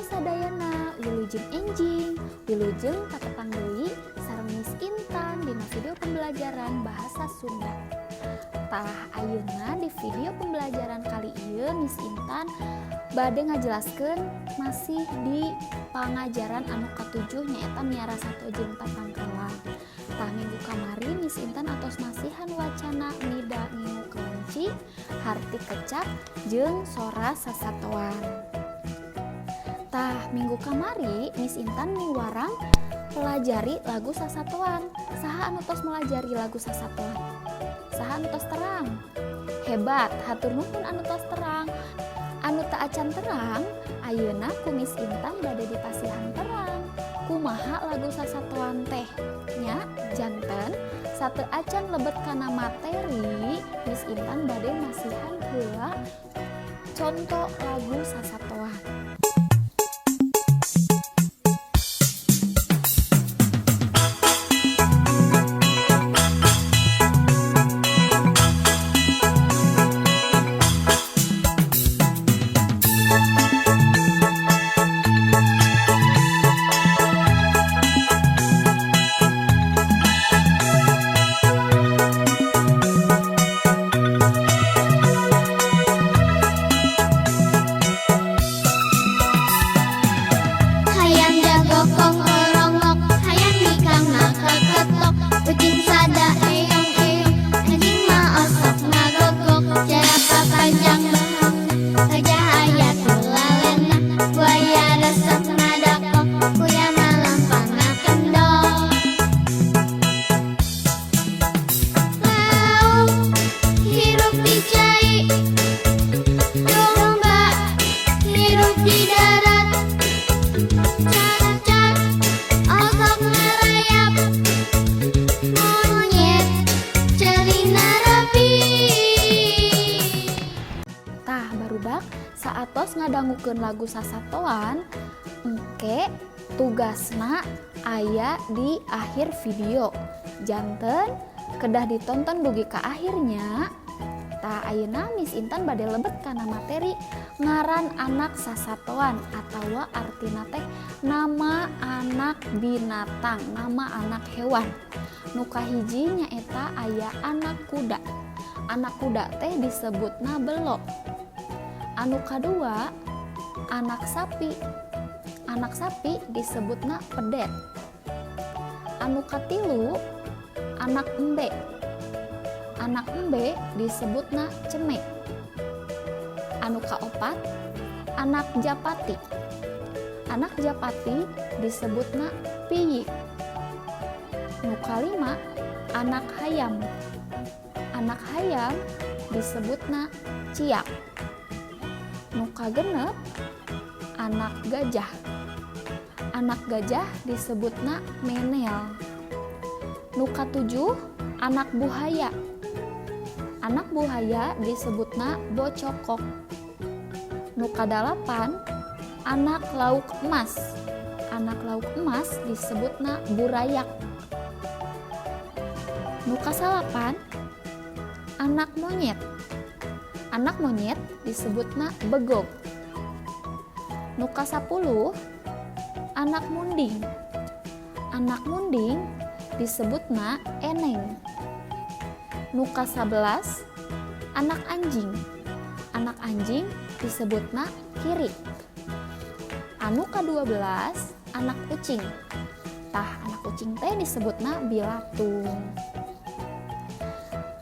sadayana, wilujeng enjing, wilujeng katetang deui sareng Miss Intan dina video pembelajaran bahasa Sunda. Tah ayeuna di video pembelajaran kali ieu Miss Intan bade ngajelaskeun masih di pangajaran anu ka-7 nyaeta miara sato jeung tatangkalan. Tah minggu kamari Miss Intan atos masihan wacana nida ngingu kelenci, harti kecap jeung sora sasatoan. Tah minggu kamari Miss Intan miwarang pelajari lagu sasatoan. Saha anu tos melajari lagu sasatoan? Saha anu tos terang? Hebat, hatur nuhun anu tos terang. Anu teu acan terang, ayeuna ku Miss Intan bade dipasihan terang. Kumaha lagu sasatoan teh? Nya janten sateu acan lebet kana materi, Miss Intan bade masihan heula contoh lagu sasatoan. Saatos ngadangukeun lagu sasatoan, engke tugasna aya di akhir video. Janten kedah ditonton dugi ka akhirnya. Tah ayeuna Miss Intan bade lebet kana materi ngaran anak sasatoan atawa artina teh nama anak binatang, nama anak hewan. Nu kahiji nyaeta aya anak kuda. Anak kuda teh disebutna belok. Anu kadua anak sapi. Anak sapi disebutna pedet. Anu katilu anak embe. Anak embe disebutna cemek. Anu kaopat anak japati. Anak japati disebutna piyik. Nu kalima anak hayam. Anak hayam disebutna ciak. Nu kagenep anak gajah. Anak gajah disebutna menel. Nu katujuh anak buhaya. Anak buhaya disebutna bocokok. Nu kadalapan anak lauk emas. Anak lauk emas disebutna burayak. Nu kasalapan anak monyet. Anak monyet disebutna begog. Nu kasapuluh anak munding. Anak munding disebutna eneng. Nu kasabelas anak anjing. Anak anjing disebutna kiri. Anu ka-12 anak kucing. Tah anak kucing teh disebutna bilatung.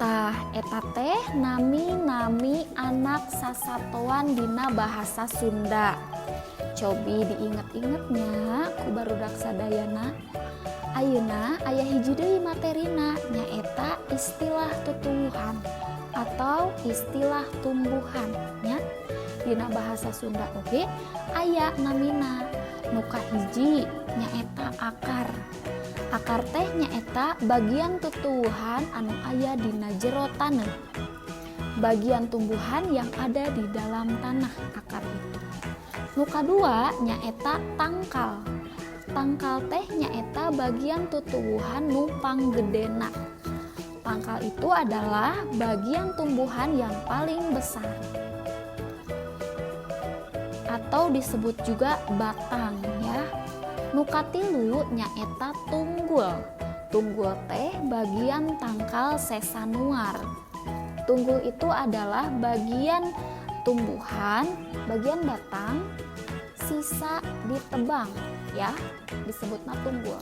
Tah eta teh nami-nami anak sasatoan dina bahasa Sunda. Cobi diinget-ingetnya ku barudak sadayana. Ayeuna aya hiji deui materina nyaeta istilah tutuwuhan atau istilah tumbuhan nya. Dina bahasa Sunda oge aya namina. Nu kahiji nyaeta akar. Akar teh nyaeta bagian tutuwuhan anu aya dina jero taneuh. Bagian tumbuhan yang ada di dalam tanah akar itu. Nu kadua nyaeta tangkal. Tangkal teh nyaeta bagian tutuwuhan nu panggedena. Tangkal itu adalah bagian tumbuhan yang paling besar. atau disebut juga batang ya. Nu katilu nyaeta tunggul. Tunggul teh bagian tangkal sesanuar. Tunggul itu adalah bagian tumbuhan, bagian batang, sisa ditebang ya, disebutna tunggul.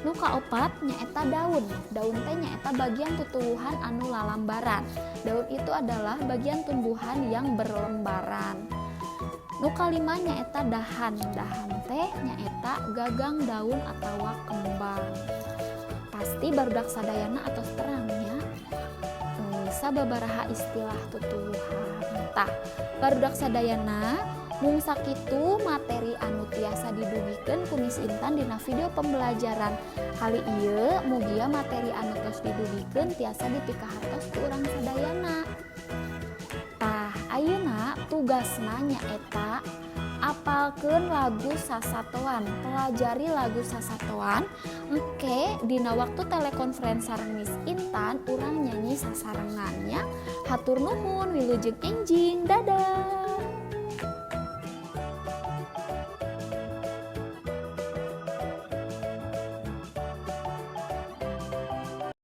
Nu kaopat nyaeta daun. Daun teh nyaeta bagian tutuwuhan anu lalambaran. Daun itu adalah bagian tumbuhan yang berlembaran. Nu kalima nyaeta dahan. Dahan teh nyaeta gagang daun atawa kembang. Pasti barudak sadayana atos terangnya sababaraha istilah tutuwuhan. Tah, barudak sadayana mung sakitu materi anu tiasa didugikeun ku Miss Intan dina video pembelajaran kali ieu. Mugia materi anu tos didugikeun tiasa dipikahartos ku urang sadayana. Tah, ayeuna tugasna nyaeta apalkeun lagu sasatoan, pelajari lagu sasatoan. Oke, dina waktu telekonferensi sareng Miss Intan urang nyanyi sasarengannya. Hatur nuhun, wilujeng enjing, dadah.